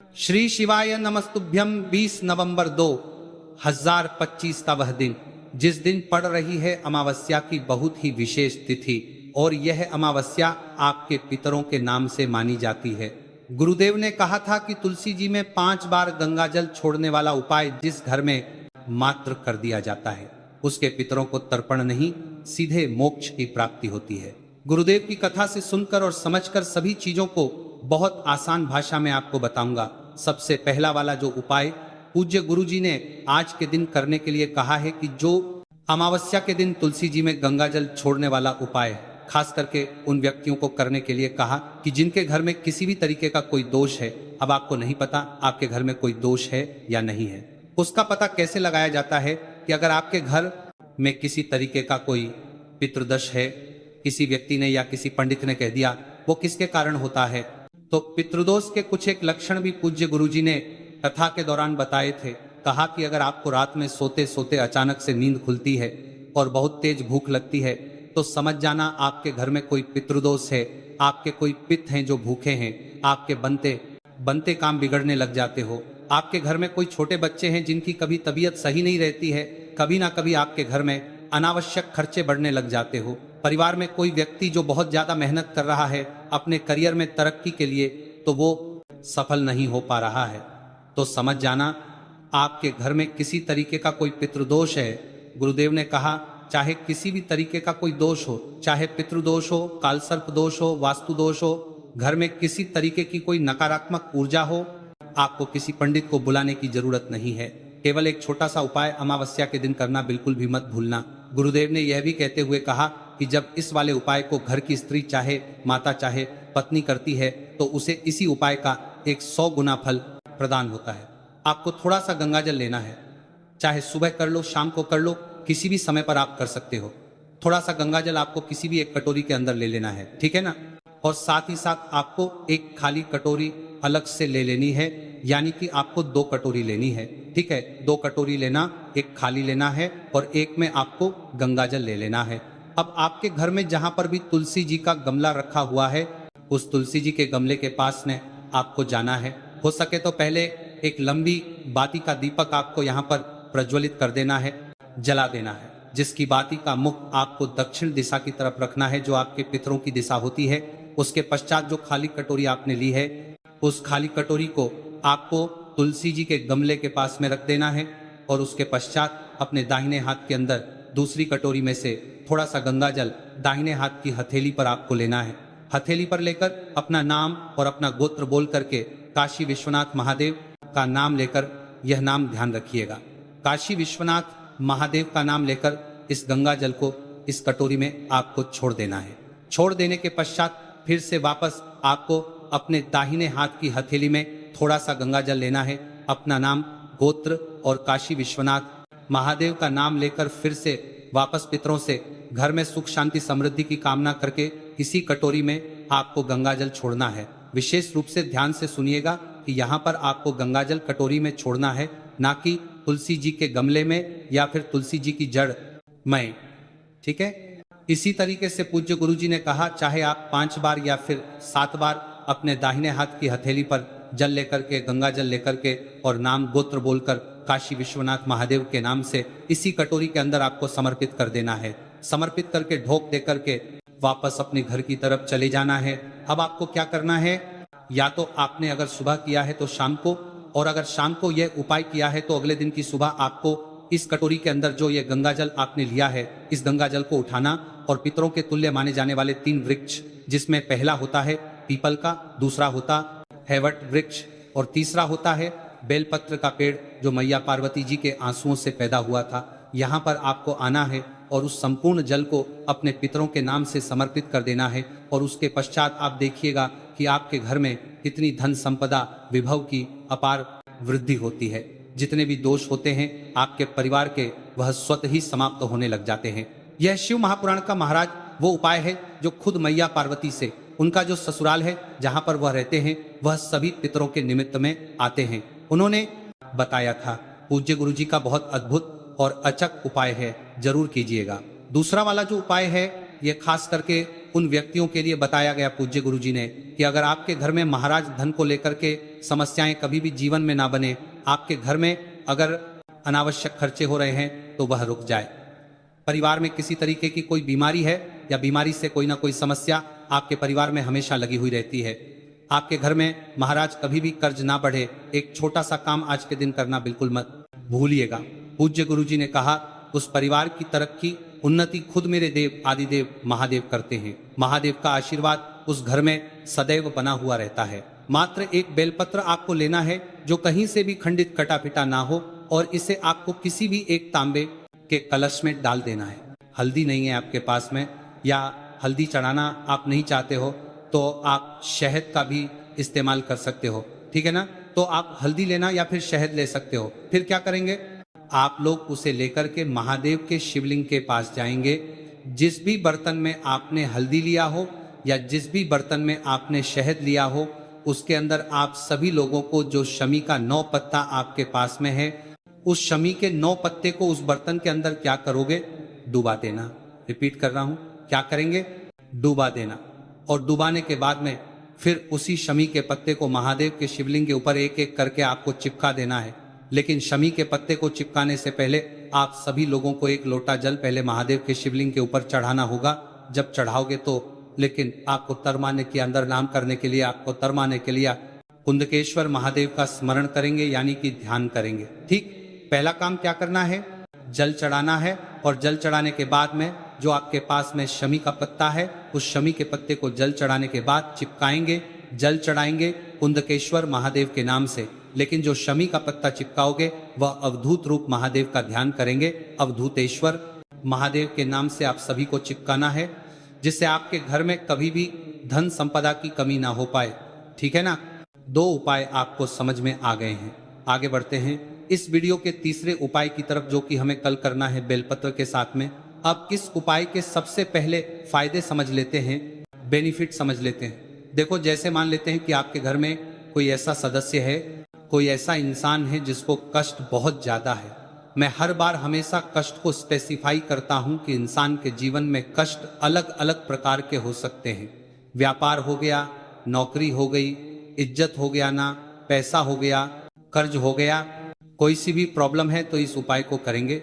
श्री शिवाय नमस्तुभ्यम। 20 नवंबर 2025 का वह दिन जिस दिन पड़ रही है अमावस्या की बहुत ही विशेष तिथि, और यह अमावस्या आपके पितरों के नाम से मानी जाती है। गुरुदेव ने कहा था कि तुलसी जी में 5 बार गंगाजल छोड़ने वाला उपाय जिस घर में मात्र कर दिया जाता है उसके पितरों को तर्पण नहीं, सीधे मोक्ष की प्राप्ति होती है। गुरुदेव की कथा से सुनकर और समझकर सभी चीजों को बहुत आसान भाषा में आपको बताऊंगा। सबसे पहला वाला जो उपाय पूज्य गुरुजी ने आज के दिन करने के लिए कहा है कि जो अमावस्या के दिन तुलसी जी में गंगाजल छोड़ने वाला उपाय खास करके उन व्यक्तियों को करने के लिए कहा कि जिनके घर में किसी भी तरीके का कोई दोष है। अब आपको नहीं पता आपके घर में कोई दोष है या नहीं है, उसका पता कैसे लगाया जाता है कि अगर आपके घर में किसी तरीके का कोई पितृदोष है, किसी व्यक्ति ने या किसी पंडित ने कह दिया, वो किसके कारण होता है। तो पितृदोष के कुछ एक लक्षण भी पूज्य गुरुजी ने कथा के दौरान बताए थे। कहा कि अगर आपको रात में सोते सोते अचानक से नींद खुलती है और बहुत तेज भूख लगती है तो समझ जाना आपके घर में कोई पितृदोष है, आपके कोई पित्त हैं जो भूखे हैं, आपके बनते बनते काम बिगड़ने लग जाते हो। आपके घर में कोई छोटे बच्चे हैं जिनकी कभी तबीयत सही नहीं रहती है, कभी ना कभी आपके घर में अनावश्यक खर्चे बढ़ने लग जाते हो। परिवार में कोई व्यक्ति जो बहुत ज्यादा मेहनत कर रहा है अपने करियर में तरक्की के लिए, तो वो सफल नहीं हो पा रहा है, तो समझ जाना आपके घर में किसी तरीके का कोई पितृदोष है। गुरुदेव ने कहा चाहे किसी भी तरीके का कोई दोष हो, चाहे पितृदोष हो, कालसर्प दोष हो, वास्तु दोष हो, घर में किसी तरीके की कोई नकारात्मक ऊर्जा हो, आपको किसी पंडित को बुलाने की जरूरत नहीं है। केवल एक छोटा सा उपाय अमावस्या के दिन करना बिल्कुल भी मत भूलना। गुरुदेव ने यह भी कहते हुए कहा कि जब इस वाले उपाय को घर की स्त्री चाहे माता चाहे पत्नी करती है तो उसे इसी उपाय का 100 गुना फल प्रदान होता है। आपको थोड़ा सा गंगाजल लेना है, चाहे सुबह कर लो, शाम को कर लो, किसी भी समय पर आप कर सकते हो। थोड़ा सा गंगाजल आपको किसी भी एक कटोरी के अंदर ले लेना है, ठीक है ना। और साथ ही साथ आपको एक खाली कटोरी अलग से ले लेनी है, यानी कि आपको 2 कटोरी लेनी है, ठीक है। 2 कटोरी लेना, एक खाली लेना है और एक में आपको गंगाजल ले लेना है। अब आपके घर में जहां पर भी तुलसी जी का गमला रखा हुआ है उस तुलसी जी के गमले के पास में आपको जाना है। हो सके तो पहले एक लंबी बाती का दीपक आपको यहाँ पर प्रज्वलित कर देना है, जला देना है, जिसकी बाती का मुख आपको दक्षिण दिशा की तरफ रखना है जो आपके पितरों की दिशा होती है। उसके पश्चात जो खाली कटोरी आपने ली है उस खाली कटोरी को आपको तुलसी जी के गमले के पास में रख देना है और उसके पश्चात अपने दाहिने हाथ के अंदर दूसरी कटोरी में से थोड़ा सा गंगाजल दाहिने हाथ की हथेली पर आपको लेना है। हथेली पर लेकर अपना नाम और अपना गोत्र बोल करके काशी विश्वनाथ महादेव का नाम लेकर, यह नाम ध्यान रखिएगा, काशी विश्वनाथ महादेव का नाम लेकर इस गंगाजल को इस कटोरी में आपको छोड़ देना है। छोड़ देने के पश्चात फिर से वापस आपको अपने दाहिने हाथ की हथेली में थोड़ा सा गंगाजल लेना है, अपना नाम, गोत्र और काशी विश्वनाथ महादेव का नाम लेकर फिर से वापस पितरों से घर में सुख शांति समृद्धि की कामना करके इसी कटोरी में आपको गंगाजल छोड़ना है। विशेष रूप से ध्यान से सुनिएगा कि यहाँ पर आपको गंगाजल कटोरी में छोड़ना है, ना कि तुलसी जी के गमले में या फिर तुलसी जी की जड़ में, ठीक है। इसी तरीके से पूज्य गुरुजी ने कहा चाहे आप 5 बार या फिर 7 बार अपने दाहिने हाथ की हथेली पर जल लेकर के, गंगाजल लेकर के और नाम गोत्र बोलकर काशी विश्वनाथ महादेव के नाम से इसी कटोरी के अंदर आपको समर्पित कर देना है। समर्पित करके ढोक दे करके वापस अपने घर की तरफ चले जाना है। अब आपको क्या करना है, या तो आपने अगर सुबह किया है तो शाम को, और अगर शाम को यह उपाय किया है तो अगले दिन की सुबह आपको इस कटोरी के अंदर जो ये गंगाजल आपने लिया है इस गंगाजल को उठाना और पितरों के तुल्य माने जाने वाले 3 वृक्ष, जिसमें पहला होता है पीपल का, दूसरा होता है वट वृक्ष और तीसरा होता है बेलपत्र का पेड़ जो मैया पार्वती जी के आंसुओं से पैदा हुआ था, यहाँ पर आपको आना है और उस संपूर्ण जल को अपने पितरों के नाम से समर्पित कर देना है। और उसके पश्चात आप देखिएगा कि आपके घर में कितनी धन संपदा विभव की अपार वृद्धि होती है। जितने भी दोष होते हैं आपके परिवार के वह स्वतः ही समाप्त होने लग जाते हैं। यह शिव महापुराण का महाराज वो उपाय है जो खुद मैया पार्वती से, उनका जो ससुराल है जहां पर वह रहते हैं, वह सभी पितरों के निमित्त में आते हैं, उन्होंने बताया था। पूज्य गुरुजी का बहुत अद्भुत और अचक उपाय है, जरूर कीजिएगा। दूसरा वाला जो उपाय है ये खास करके उन व्यक्तियों के लिए बताया गया पूज्य गुरु जी ने कि अगर आपके घर में महाराज धन को लेकर के समस्याएं कभी भी जीवन में ना बने, आपके घर में अगर अनावश्यक खर्चे हो रहे हैं तो वह रुक जाए। परिवार में किसी तरीके की कोई बीमारी है या बीमारी से कोई ना कोई समस्या आपके परिवार में हमेशा लगी हुई रहती है, आपके घर में महाराज कभी भी कर्ज ना बढ़े, एक छोटा सा काम आज के दिन करना बिल्कुल मत भूलिएगा। पूज्य गुरु जी ने कहा उस परिवार की तरक्की उन्नति खुद मेरे देव आदिदेव महादेव करते हैं। महादेव का आशीर्वाद उस घर में सदैव बना हुआ रहता है। मात्र एक बेलपत्र आपको लेना है जो कहीं से भी खंडित कटा पिटा ना हो, और इसे आपको किसी भी एक तांबे के कलश में डाल देना है। हल्दी नहीं है आपके पास में या हल्दी चढ़ाना आप नहीं चाहते हो तो आप शहद का भी इस्तेमाल कर सकते हो, ठीक है ना। तो आप हल्दी लेना या फिर शहद ले सकते हो। फिर क्या करेंगे, आप लोग उसे लेकर के महादेव के शिवलिंग के पास जाएंगे। जिस भी बर्तन में आपने हल्दी लिया हो या जिस भी बर्तन में आपने शहद लिया हो, उसके अंदर आप सभी लोगों को जो शमी का 9 पत्ता आपके पास में है, उस शमी के 9 पत्ते को उस बर्तन के अंदर क्या करोगे, डुबा देना। रिपीट कर रहा हूं, क्या करेंगे, डुबा देना। और डुबाने के बाद में फिर उसी शमी के पत्ते को महादेव के शिवलिंग के ऊपर एक एक करके आपको चिपका देना है। लेकिन शमी के पत्ते को चिपकाने से पहले आप सभी लोगों को एक लोटा जल पहले महादेव के शिवलिंग के ऊपर चढ़ाना होगा। जब चढ़ाओगे तो लेकिन आपको तरमाने के अंदर नाम करने के लिए, आपको तरमाने के लिए कुंदकेश्वर महादेव का स्मरण करेंगे, यानी कि ध्यान करेंगे। ठीक, पहला काम क्या करना है, जल चढ़ाना है। और जल चढ़ाने के बाद में जो आपके पास में शमी का पत्ता है, उस शमी के पत्ते को जल चढ़ाने के बाद चिपकाएंगे, जल चढ़ाएंगे कुंदकेश्वर महादेव के नाम से। लेकिन जो शमी का पत्ता चिपकाओगे वह अवधूत रूप महादेव का ध्यान करेंगे। अवधूतेश्वर महादेव के नाम से आप सभी को चिपकाना है, जिससे आपके घर में कभी भी धन संपदा की कमी ना हो पाए, ठीक है ना। 2 उपाय आपको समझ में आ गए हैं। आगे बढ़ते हैं इस वीडियो के तीसरे उपाय की तरफ, जो कि हमें कल करना है बेलपत्र के साथ में। अब इस उपाय के सबसे पहले फायदे समझ लेते हैं, बेनिफिट समझ लेते हैं। देखो, जैसे मान लेते हैं कि आपके घर में कोई ऐसा सदस्य है, कोई ऐसा इंसान है जिसको कष्ट बहुत ज्यादा है। मैं हर बार हमेशा कष्ट को स्पेसिफाई करता हूं कि इंसान के जीवन में कष्ट अलग अलग प्रकार के हो सकते हैं। व्यापार हो गया, नौकरी हो गई, इज्जत हो गया ना, पैसा हो गया, कर्ज हो गया, कोई सी भी प्रॉब्लम है तो इस उपाय को करेंगे।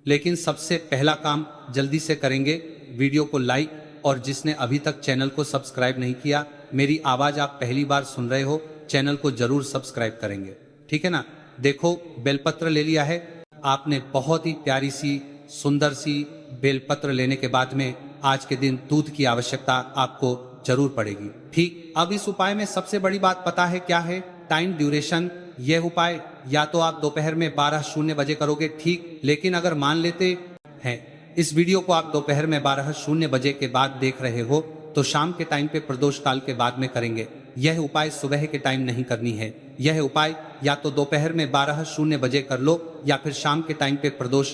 लेकिन सबसे पहला काम जल्दी से करेंगे, वीडियो को लाइक, और जिसने अभी तक चैनल को सब्सक्राइब नहीं किया, मेरी आवाज आप पहली बार सुन रहे हो, चैनल को जरूर सब्सक्राइब करेंगे, ठीक है ना। देखो, बेलपत्र ले लिया है आपने, बहुत ही प्यारी सी सुंदर सी बेलपत्र लेने के बाद में आज के दिन दूध की आवश्यकता आपको जरूर पड़ेगी। ठीक, अब इस उपाय में सबसे बड़ी बात पता है क्या है, टाइम ड्यूरेशन। यह उपाय या तो आप दोपहर में 12:00 बजे करोगे, ठीक, लेकिन अगर मान लेते हैं इस वीडियो को आप दोपहर में 12:00 बजे के बाद देख रहे हो, तो शाम के टाइम पे प्रदोष काल के बाद में करेंगे। यह उपाय सुबह के टाइम नहीं करनी है। यह उपाय या तो दोपहर में 12:00 बजे कर लो या फिर शाम के टाइम पे प्रदोष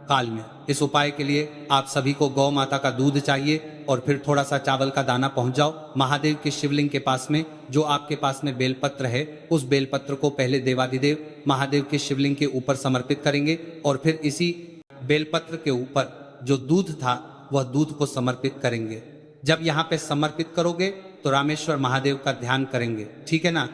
काल में। इस उपाय के लिए आप सभी को गौ माता का दूध चाहिए और फिर थोड़ा सा चावल का दाना पहुंच जाओ महादेव के शिवलिंग के पास में। जो आपके पास में बेलपत्र है, उस बेलपत्र को पहले देवादिदेव महादेव के शिवलिंग के ऊपर समर्पित करेंगे और फिर इसी बेलपत्र के ऊपर जो दूध था वह दूध को समर्पित करेंगे। जब यहाँ पे समर्पित करोगे तो रामेश्वर महादेव का ध्यान करेंगे, ठीक है ना।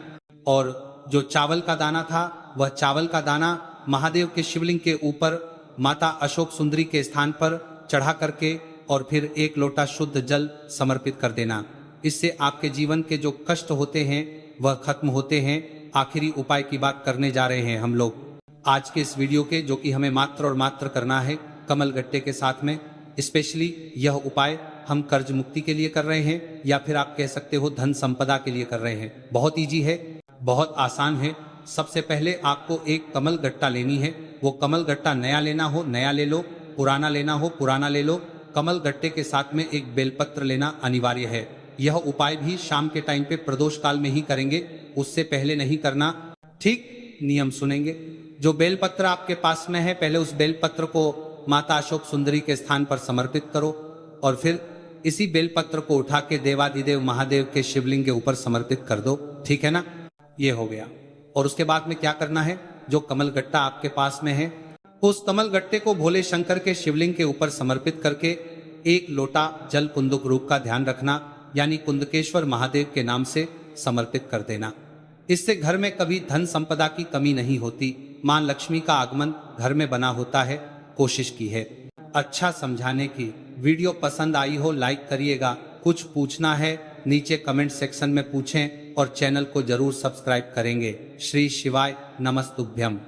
और जो चावल का दाना था, वह चावल का दाना महादेव के शिवलिंग के ऊपर माता अशोक सुंदरी के स्थान पर चढ़ा करके और फिर 1 लोटा शुद्ध जल समर्पित कर देना। इससे आपके जीवन के जो कष्ट होते हैं वह खत्म होते हैं। आखिरी उपाय की बात करने जा रहे हैं हम लोग आज के इस वीडियो के, जो कि हमें मात्र और मात्र करना है कमल गट्टे के साथ में। स्पेशली यह उपाय हम कर्ज मुक्ति के लिए कर रहे हैं या फिर आप कह सकते हो धन संपदा के लिए कर रहे हैं। बहुत इजी है, बहुत आसान है। सबसे पहले आपको एक कमल गट्टा लेनी है। वो कमल गट्टा नया लेना हो नया ले लो, पुराना लेना हो पुराना ले लो। कमल गट्टे के साथ में एक बेलपत्र लेना अनिवार्य है। यह उपाय भी शाम के टाइम पे प्रदोष काल में ही करेंगे, उससे पहले नहीं करना, ठीक। नियम सुनेंगे। जो बेलपत्र आपके पास में है, पहले उस बेलपत्र को माता अशोक सुंदरी के स्थान पर समर्पित करो और फिर इसी बेलपत्र को उठा के देवादिदेव महादेव के शिवलिंग के ऊपर समर्पित कर दो, ठीक है ना। ये हो गया। और उसके बाद में क्या करना है, जो कमल गट्टा आपके पास में है, उस कमल गट्टे को भोले शंकर के शिवलिंग के ऊपर समर्पित करके एक लोटा जल कुंदुक रूप का ध्यान रखना, यानी कुंदकेश्वर महादेव के नाम से समर्पित कर देना। इससे घर में कभी धन संपदा की कमी नहीं होती, मां लक्ष्मी का आगमन घर में बना होता है। कोशिश की है अच्छा समझाने की। वीडियो पसंद आई हो लाइक करिएगा। कुछ पूछना है नीचे कमेंट सेक्शन में पूछें और चैनल को जरूर सब्सक्राइब करेंगे। श्री शिवाय नमस्तुभ्यम।